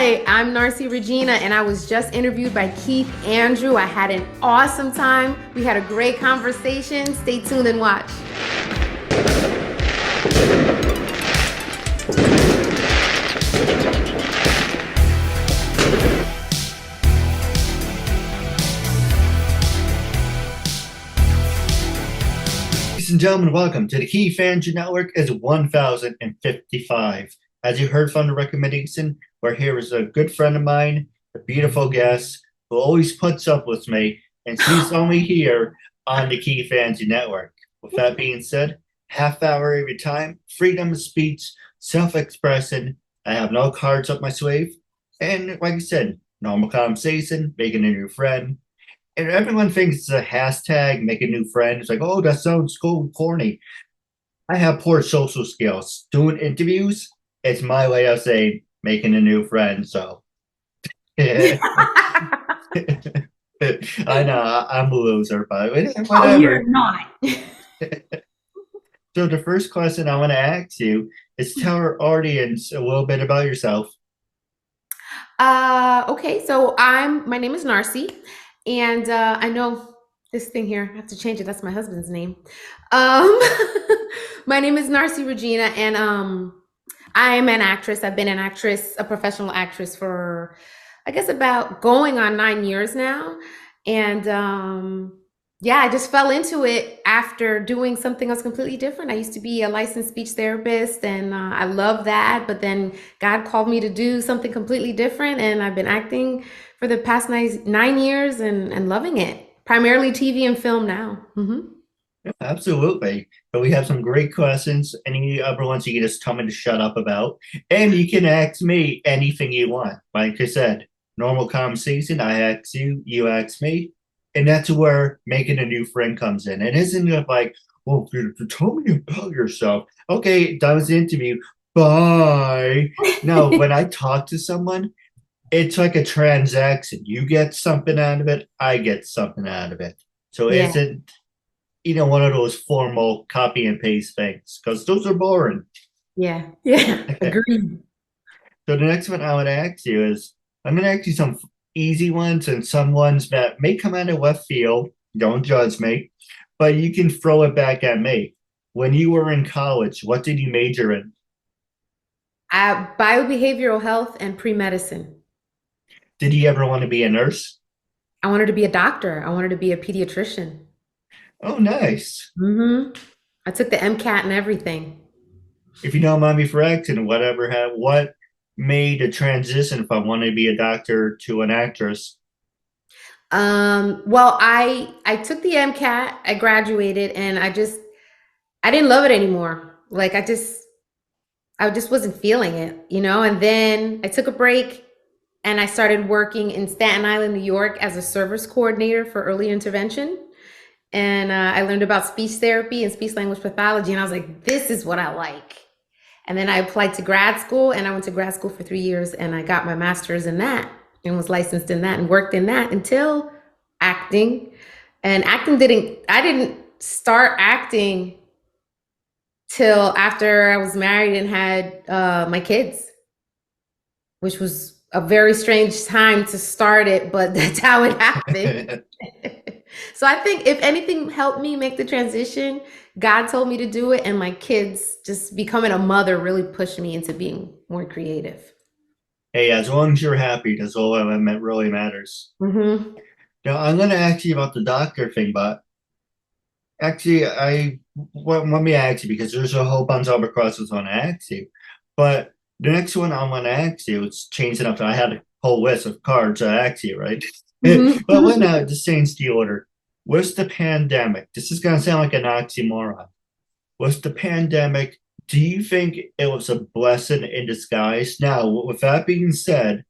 Hi, I'm Narci Regina, and I was just interviewed by Keith Andrew. I had an awesome time. We had a great conversation. Stay tuned and watch. Ladies and gentlemen, welcome to the KeithAndrewNetWork is 1055. As you heard from the recommendation, we're here with a good friend of mine, a beautiful guest who always puts up with me, and she's only here on the KeithAndrewNetwork. With that being said, half hour every time, freedom of speech, self-expression. I have no cards up my sleeve, and like I said, normal conversation, making a new friend. And everyone thinks it's a hashtag, make a new friend. It's like, oh, that sounds cool, corny. I have poor social skills. Doing interviews, it's my way of saying making a new friend. So, I know I'm a loser, but Oh, whatever. you're not. So the first question I want to ask you is tell our audience a little bit about yourself. Okay, so my name is Narci, and I know this thing here, I have to change it. That's my husband's name. Um, my name is Narci Regina, and I am an actress. I've been an actress, a professional actress for, I guess, about going on 9 years now. And yeah, I just fell into it after doing something else completely different. I used to be a licensed speech therapist, and I love that. But then God called me to do something completely different, and I've been acting for the past 9 years and loving it. Primarily TV and film now. Absolutely. But we have some great questions. Any other ones you can just tell me to shut up about. And you can ask me anything you want. Like I said, normal conversation. I ask you, you ask me. And that's where making a new friend comes in. It isn't like, well, tell me about yourself. Okay, that was the interview. Bye. No, when I talk to someone, it's like a transaction. You get something out of it, I get something out of it. So it Yeah, isn't one of those formal copy and paste things because those are boring. yeah, yeah. So Agreed. the next one I would ask you is I'm going to ask you some easy ones and some ones that may come out of left field. Don't judge me, but you can throw it back at me. When you were in college, what did you major in? Biobehavioral health and pre-medicine. Did you ever want to be a nurse? I wanted to be a doctor. I wanted to be a pediatrician. Oh, nice. I took the MCAT and everything. If you don't mind me for asking, what made a transition from wanting to be a doctor to an actress? Well, I took the MCAT, I graduated, and I didn't love it anymore. Like I just wasn't feeling it, you know? And then I took a break and I started working in Staten Island, New York as a service coordinator for early intervention. And I learned about speech therapy and speech language pathology, and I was like, this is what I like. And then I applied to grad school, and I went to grad school for 3 years, and I got my master's in that and was licensed in that and worked in that until acting. And I didn't start acting till after I was married and had my kids, which was a very strange time to start it, but that's how it happened. So I think if anything helped me make the transition, God told me to do it, and my kids just becoming a mother really pushed me into being more creative. Hey, as long as you're happy, that's all that really matters. Hmm. Now, I'm going to ask you about the doctor thing, but actually, let me ask you because there's a whole bunch of other questions I want to ask you. But the next one I want to ask you is changing up. I had a whole list of cards to ask you, right? But when just change the order. What's the pandemic? This is going to sound like an oxymoron. Was the pandemic, do you think it was a blessing in disguise? Now, with that being said,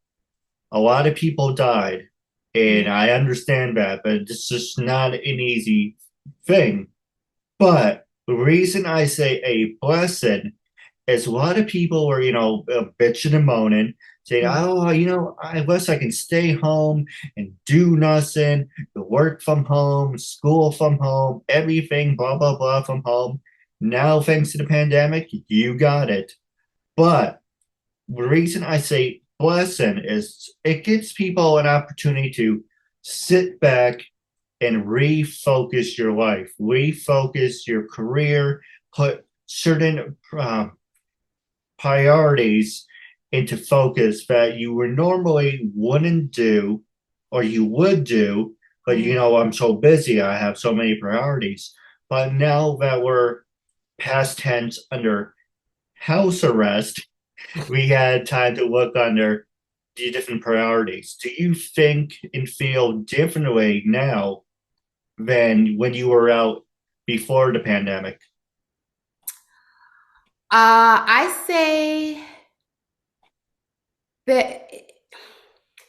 a lot of people died, and I understand that, but it's just not an easy thing. But the reason I say a blessing is a lot of people were, bitching and moaning, saying, oh, I wish I can stay home and do nothing, work from home, school from home, everything, blah, blah, blah from home. Now, thanks to the pandemic, you got it. But the reason I say blessing is it gives people an opportunity to sit back and refocus your life, refocus your career, put certain priorities into focus that you were normally wouldn't do or you would do, but Mm. I'm so busy, I have so many priorities. But now that we're past tense under house arrest, we had time to look under the different priorities. Do you think and feel differently now than when you were out before the pandemic? I say that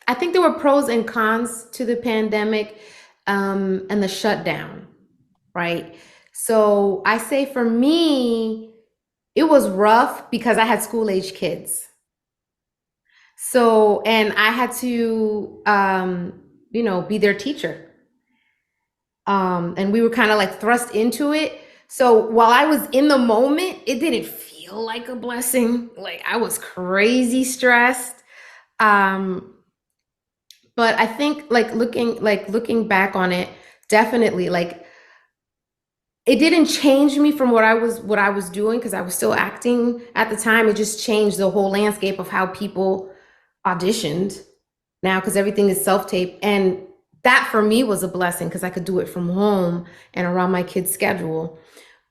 I think there were pros and cons to the pandemic, and the shutdown, right? So I say for me, it was rough because I had school age kids. So, and I had to, be their teacher. And we were kind of like thrust into it. So while I was in the moment, it didn't feel like a blessing. Like I was crazy stressed. Um, but I think looking back on it, definitely like it didn't change me from what I was doing because I was still acting at the time. It just changed the whole landscape of how people auditioned now because everything is self-tape. And that for me was a blessing because I could do it from home and around my kids' schedule.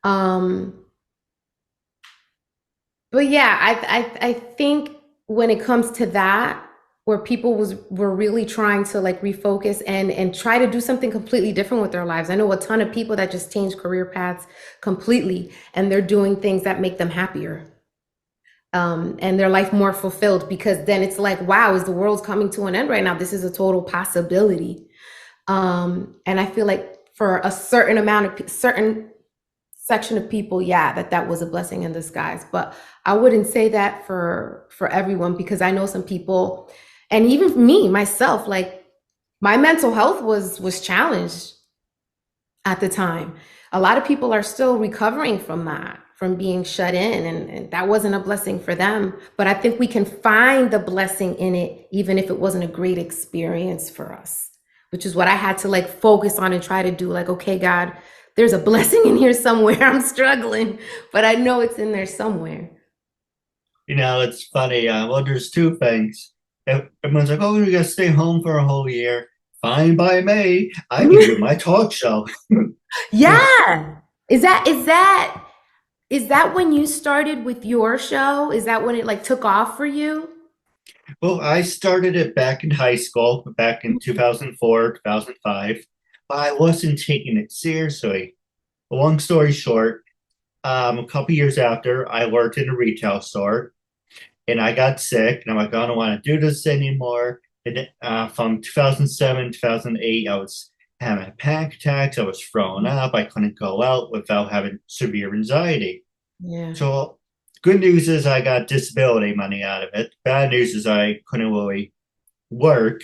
Um, but yeah, I think when it comes to that, where people were really trying to like refocus and try to do something completely different with their lives. I know a ton of people that just change career paths completely and they're doing things that make them happier. And their life more fulfilled because then it's like, wow, is the world coming to an end right now? This is a total possibility. And I feel like for a certain section of people, yeah, that was a blessing in disguise. But I wouldn't say that for everyone because I know some people, and even me myself, like my mental health was challenged at the time. A lot of people are still recovering from that, from being shut in, and that wasn't a blessing for them. But I think we can find the blessing in it, even if it wasn't a great experience for us, which is what I had to like focus on and try to do. Like, okay, God, there's a blessing in here somewhere. I'm struggling, but I know it's in there somewhere. It's funny. Well, there's two things. Everyone's like, "Oh, we gotta stay home for a whole year." Fine by me. I can do my talk show. Yeah. Is that when you started with your show? Is that when it like took off for you? Well, I started it back in high school, back in 2004, 2005, but I wasn't taking it seriously. Long story short, a couple years after, I worked in a retail store and I got sick, and I'm like, I don't want to do this anymore. And from 2007, 2008, I was having panic attacks. I was throwing up. I couldn't go out without having severe anxiety. Yeah. So, good news is I got disability money out of it. Bad news is I couldn't really work.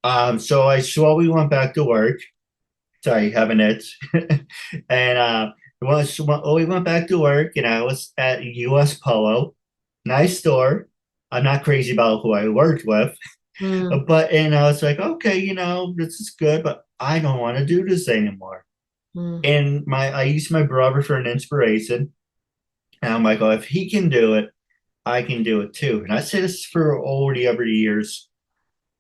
So I slowly went back to work. Sorry, having it. And we went back to work, and I was at US Polo, nice store. I'm not crazy about who I worked with, Mm, and I was like, okay, this is good, but I don't want to do this anymore. mm, And I used my brother for an inspiration, and I'm like, oh, if he can do it, I can do it too. And I say this for all the other years.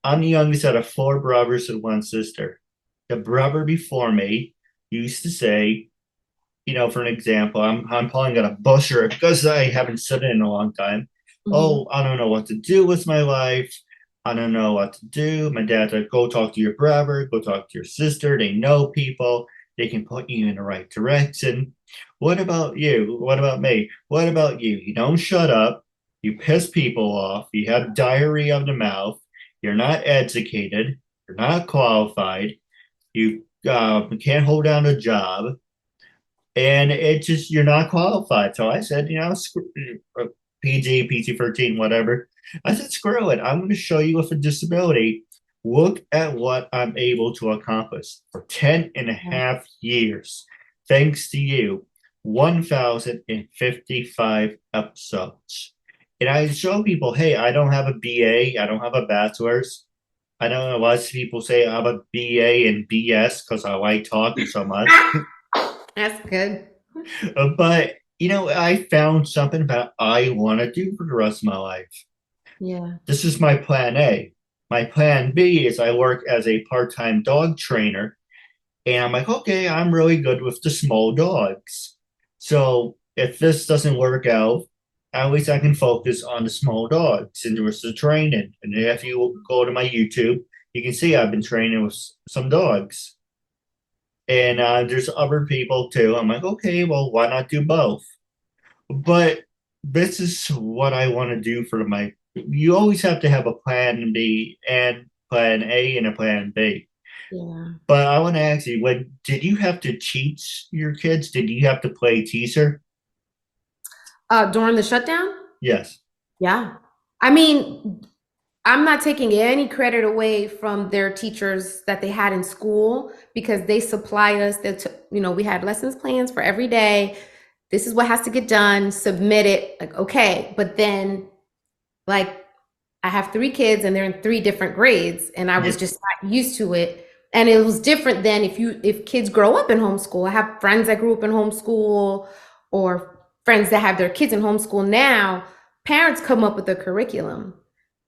I'm the youngest out of four brothers and one sister. The brother before me used to say, for an example, I'm pulling out a busher because I haven't said it in a long time. mhm. Oh, I don't know what to do with my life. I don't know what to do. My dad's like, go talk to your brother, go talk to your sister. They know people. They can put you in the right direction. What about you? What about me? What about you? You don't shut up. You piss people off. You have diarrhea of the mouth. You're not educated. You're not qualified. You can't hold down a job, and it just you're not qualified. So I said, PG, PG 13, whatever. I said, screw it. I'm going to show you with a disability. Look at what I'm able to accomplish for 10 and a Yeah. half years. Thanks to you, 1,055 episodes. And I show people, hey, I don't have a BA, I don't have a bachelor's. I know a lot of people say I'm a BA and BS because I like talking so much. That's good. But I found something that I want to do for the rest of my life. Yeah. This is my plan A. My plan B is I work as a part-time dog trainer. And I'm like, okay, I'm really good with the small dogs. So if this doesn't work out, at least I can focus on the small dogs and the rest of the training. And if you go to my YouTube, you can see I've been training with some dogs. And there's other people too. I'm like, okay, well, why not do both? But this is what I want to do for my. You always have to have a plan B and plan A and a plan B. Yeah. But I want to ask you, when did you have to teach your kids? Did you have to play teaser? During the shutdown? Yes. Yeah. I mean, I'm not taking any credit away from their teachers that they had in school because they supplied us that, we had lessons plans for every day. This is what has to get done, submit it. Like, okay. But then, like, I have three kids and they're in three different grades, and I was Yeah. just not used to it. And it was different than if kids grow up in homeschool. I have friends that grew up in homeschool or friends that have their kids in homeschool now. Parents come up with a curriculum.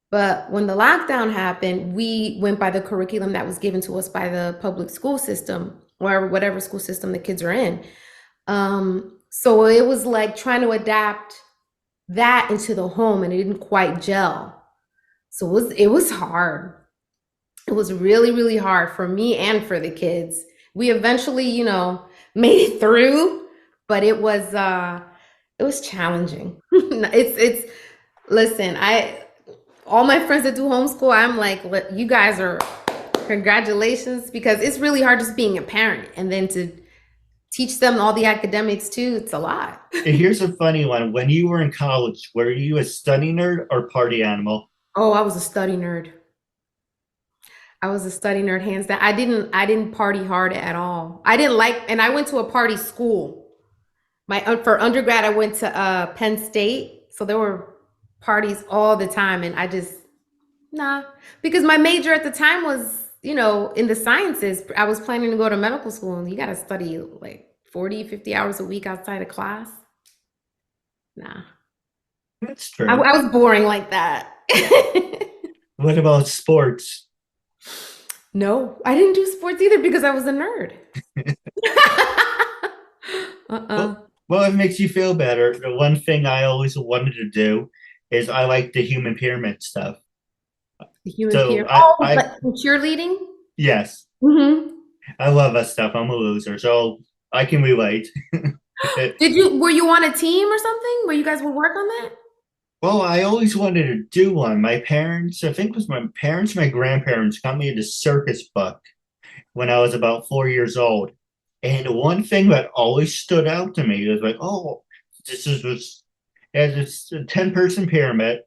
But when the lockdown happened, we went by the curriculum that was given to us by the public school system or whatever school system the kids are in. So it was like trying to adapt that into the home, and it didn't quite gel. So it was hard. It was really, really hard for me and for the kids. We eventually, made it through, but it was challenging. It's listen, I all my friends that do homeschool, I'm like, you guys are congratulations because it's really hard just being a parent and then to teach them all the academics too. It's a lot. And here's a funny one. When you were in college, were you a study nerd or party animal? Oh, I was a study nerd. I was a study nerd, hands down. I didn't party hard at all. I didn't like, and I went to a party school. For undergrad, I went to Penn State, so there were parties all the time, and I just nah, because my major at the time was in the sciences. I was planning to go to medical school, and you got to study like 40, 50 hours a week outside of class. Nah, That's I, true. I was boring like that. What about sports? No, I didn't do sports either because I was a nerd. Uh-uh. Well, it makes you feel better. The one thing I always wanted to do is I like the human pyramid stuff. The human So peer. Oh, I but cheerleading? yes, Hmm. I love that stuff. I'm a loser, so I can relate. Were you on a team or something where you guys would work on that? Well, I always wanted to do one. My parents, I think it was my parents, my grandparents got me the circus book when I was about 4 years old. And one thing that always stood out to me was like, oh, this as it's a 10-person pyramid.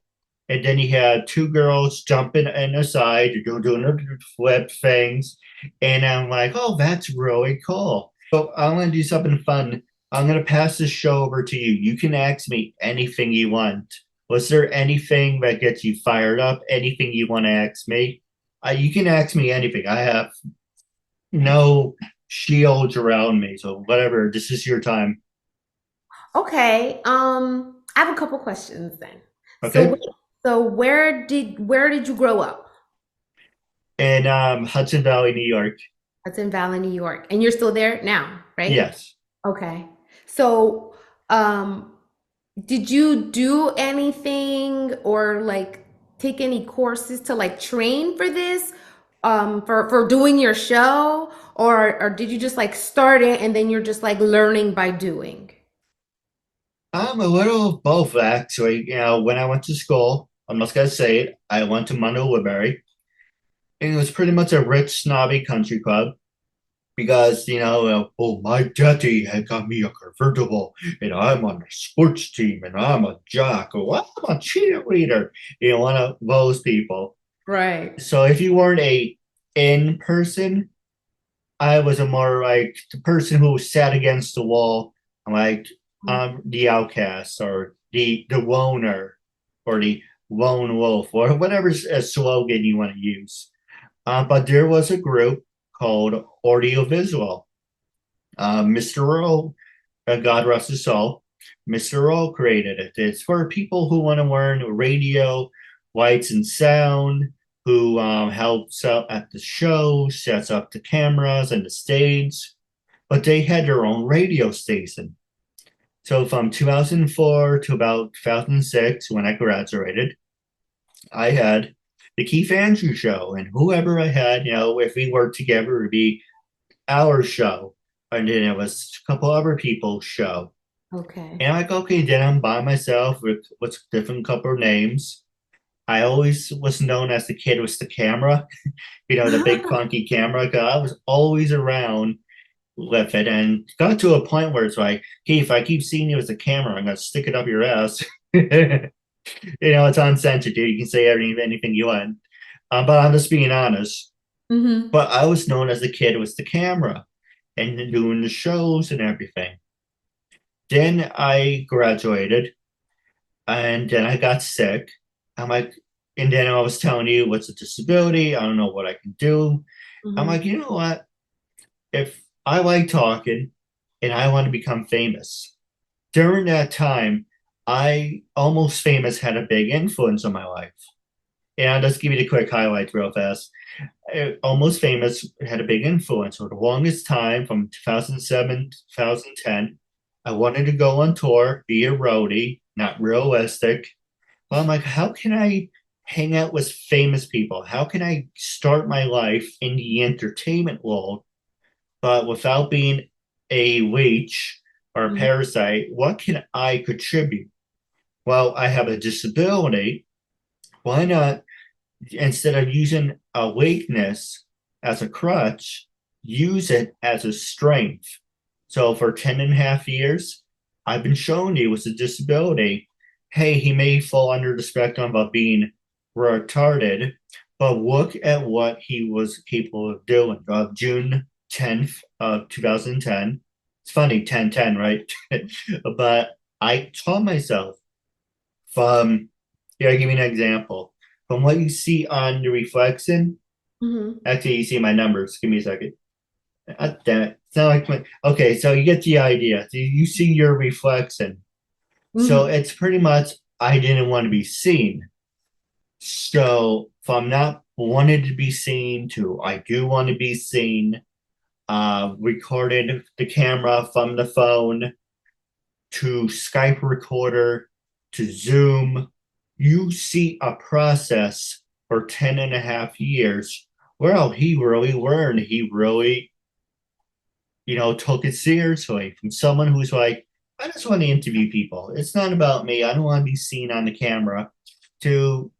And then you had two girls jumping in the side, doing the flip things. And I'm like, oh, that's really cool. So I'm going to do something fun. I'm going to pass this show over to you. You can ask me anything you want. Was there anything that gets you fired up? Anything you want to ask me? You can ask me anything. I have no shields around me. So whatever, this is your time. Okay. I have a couple questions then. So, Okay? where did you grow up? And Hudson Valley, New York. That's in Valley, New York, and you're still there now, right? Yes. Okay. So, did you do anything or like take any courses to like train for this, for doing your show, or did you just like start it and then you're just like learning by doing? I'm a little of both, actually. When I went to school, I'm not gonna say it, I went to Mondo Woodbury, and it was pretty much a rich, snobby country club because, oh, my daddy had got me a convertible, and I'm on a sports team, and I'm a jock, or I'm a cheerleader, one of those people. Right. So if you weren't a in person, I was a more like the person who sat against the wall, like the outcast or the loner. or the lone wolf or whatever slogan you want to use. But there was a group called Audiovisual. Mr. Earl, God rest his soul, Mr. Earl created it. It's for people who want to learn radio, lights and sound, who helps out at the show, sets up the cameras and the stage. But they had their own radio station. So from 2004 to about 2006, when I graduated, I had the Keith Andrew show, and whoever I had, if we worked together, it would be our show. And then it was a couple other people's show. Okay. And I'm like, okay, then I'm by myself with different couple of names. I always was known as the kid with the camera, the big funky camera. Cause I was always around with it and got to a point where it's like, hey, if I keep seeing you with the camera, I'm gonna stick it up your ass. It's uncensored, dude. You can say anything you want. But I'm just being honest. Mm-hmm. But I was known as the kid with the camera and doing the shows and everything. Then I graduated and then I got sick. I'm like, and then I was telling you what's a disability. I don't know what I can do. I'm Mm-hmm. like, you know what? If I like talking and I want to become famous, during that time, I almost famous had a big influence on my life. And I'll just give you the quick highlights real fast. Almost Famous had a big influence for the longest time from 2007 to 2010. I wanted to go on tour, be a roadie, not realistic. But I'm like, how can I hang out with famous people? How can I start my life in the entertainment world, but without being a leech or a Mm-hmm. parasite? What can I contribute? Well, I have a disability. Why not, instead of using a weakness as a crutch, use it as a strength? So for 10 and a half years, I've been showing you with a disability, hey, he may fall under the spectrum of being retarded, but look at what he was capable of doing. June 10th of 2010. It's funny, 10-10, right? But I taught myself from, here, I'll give you an example. From what you see on the reflection, Mm-hmm. actually, you see my numbers. Give me a second. Damn it. It's not like okay, so you get the idea. So you see your reflection. So Mm-hmm. it's pretty much, I didn't want to be seen. So from not wanted to be seen to I do want to be seen, recorded the camera from the phone to Skype recorder to Zoom. You see a process for 10 and a half years. Well, he really learned. He really, took it seriously from someone who's like, I just want to interview people. It's not about me. I don't want to be seen on the camera. To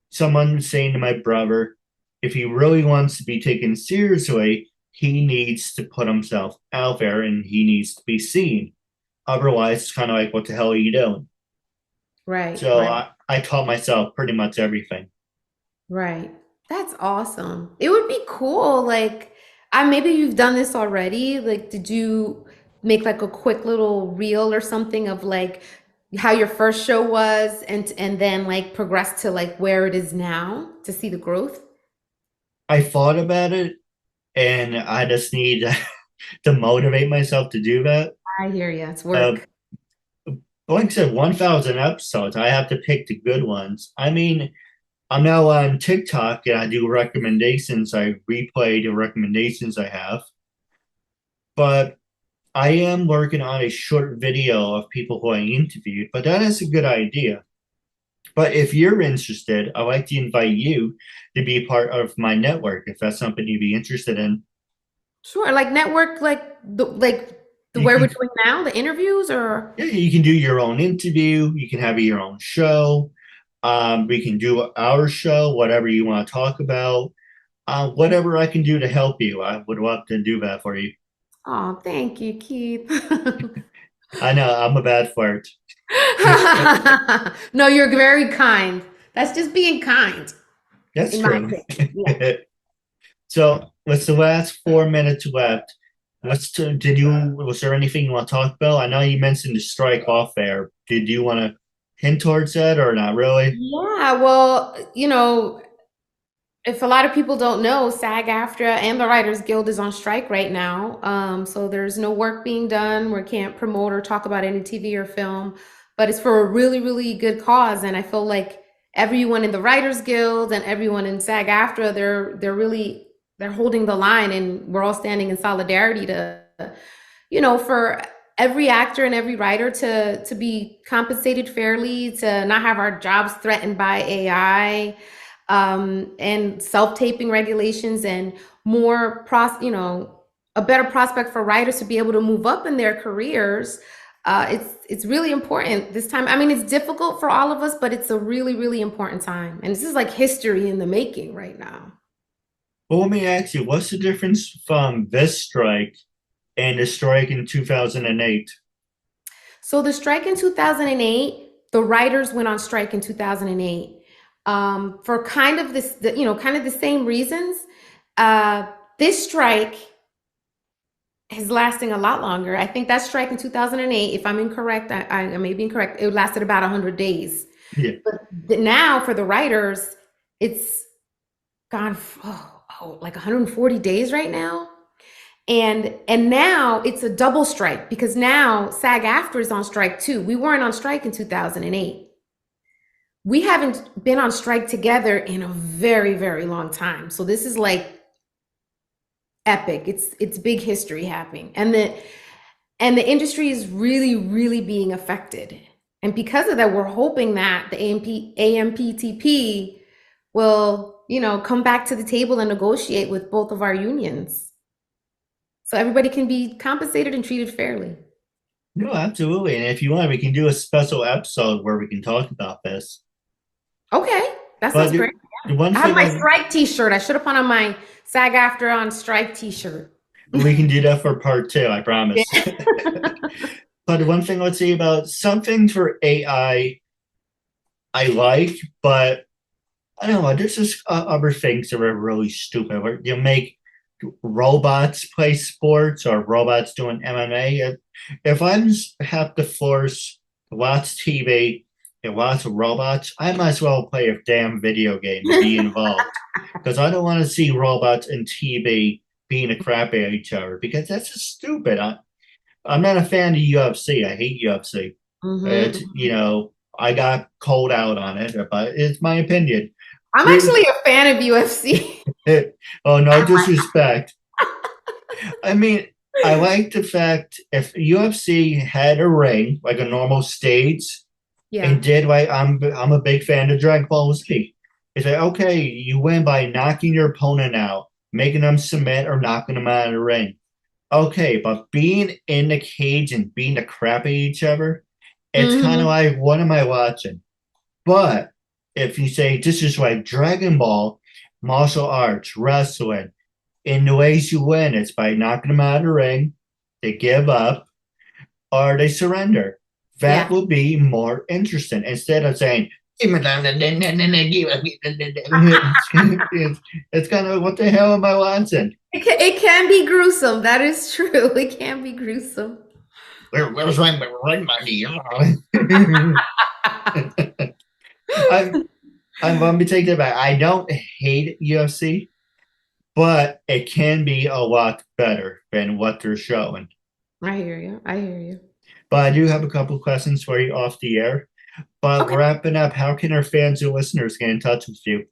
someone saying to my brother, if he really wants to be taken seriously, he needs to put himself out there and he needs to be seen. Otherwise, it's kind of like, what the hell are you doing? Right, So right, I taught myself pretty much everything. right. That's awesome. It would be cool. Like, I maybe you've done this already. Like, did you make like a quick little reel or something of like how your first show was and then like progress to like where it is now to see the growth? I thought about it and I just need to motivate myself to do that. I hear you. It's Uh, work. like I said, 1,000 episodes. I have to pick the good ones. I mean, I'm now on TikTok and I do recommendations. I replay the recommendations I have, but I am working on a short video of people who I interviewed, but that is a good idea. But if you're interested, I'd like to invite you to be part of my network if that's something you'd be interested in. Sure. Like network, like the You where we're can, doing now, the interviews or yeah, you can do your own interview. You can have your own show. We can do our show, whatever you want to talk about. Whatever I can do to help you, I would love to do that for you. oh, thank you, Keith. I know I'm a bad flirt. No, you're very kind. That's just being kind, That's in my true. opinion. Yeah. So, with the last 4 minutes left, was there anything you want to talk about? I know you mentioned the strike off there. Did you want to? hint towards that or not really? Yeah, well, if a lot of people don't know, SAG-AFTRA and the Writers Guild is on strike right now. So there's no work being done. We can't promote or talk about any TV or film, but it's for a really, really good cause. And I feel like everyone in the Writers Guild and everyone in SAG-AFTRA, they're holding the line, and we're all standing in solidarity to, for every actor and every writer to be compensated fairly, to not have our jobs threatened by AI, and self-taping regulations, and a better prospect for writers to be able to move up in their careers. It's really important this time. I mean, it's difficult for all of us, but it's a really, really important time. And this is like history in the making right now. Well, let me ask you, what's the difference from this strike and the strike in 2008? So the strike in 2008, the writers went on strike in 2008, for kind of kind of the same reasons. This strike is lasting a lot longer. I think that strike in 2008, if I'm incorrect, I may be incorrect, it lasted about 100 days. Yeah. But now for the writers, it's gone like 140 days right now. And now it's a double strike, because now SAG-AFTRA is on strike too. We weren't on strike in 2008. We haven't been on strike together in a very, very long time. So this is like epic. It's big history happening. And the industry is really, really being affected. And because of that, we're hoping that the AMPTP will, come back to the table and negotiate with both of our unions, so everybody can be compensated and treated fairly. No, absolutely. And if you want, we can do a special episode where we can talk about this. Okay, that But sounds great. the one I have thing my strike T-shirt. I should have put on my SAG-AFTRA on strike T-shirt. we can do that for part two, I promise. Yeah. But the one thing let's say about something for I like, but I don't know. There's just other things that are really stupid. Where you make robots play sports or robots doing MMA. If I have to force to watch TV and watch robots, I might as well play a damn video game and be involved. Because I don't want to see robots in TV being a crap at each other, because that's just stupid. I'm not a fan of UFC. I hate UFC. It's, Mhm. I got cold out on it, but it's my opinion. I'm actually a fan of UFC. Oh, no disrespect. I mean, I like the fact if UFC had a ring, like a normal stage, Yeah. and did like I'm a big fan of Dragon Ball Z. It's like, okay, you win by knocking your opponent out, making them submit or knocking them out of the ring. Okay, but being in the cage and being the crap at each other, it's kind of Hmm. like, what am I watching? But if you say this is like Dragon Ball, martial arts, wrestling, in the ways you win, it's by knocking them out of the ring, they give up, or they surrender. That Yeah. will be more interesting instead of saying, it's kind of what the hell am I watching? It can be gruesome. That is true. It can be gruesome. Where's my money? I'm going to take that back. I don't hate UFC, but it can be a lot better than what they're showing. I hear you. I hear you. But I do have a couple questions for you off the air. But Okay. wrapping up, how can our fans and listeners get in touch with you?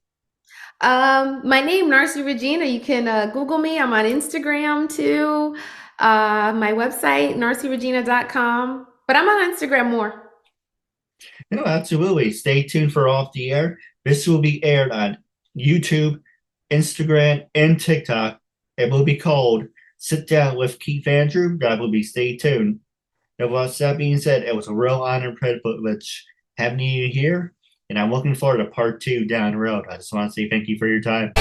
My name, Narci Regina. You can Google me. I'm on Instagram too. My website, narciregina.com. But I'm on Instagram more. No, absolutely. Stay tuned for Off the Air. This will be aired on YouTube, Instagram, and TikTok. It will be called Sit Down with Keith Andrew. That will be stay tuned. Now, with that being said, it was a real honor and privilege having you here. And I'm looking forward to part two down the road. I just want to say thank you for your time.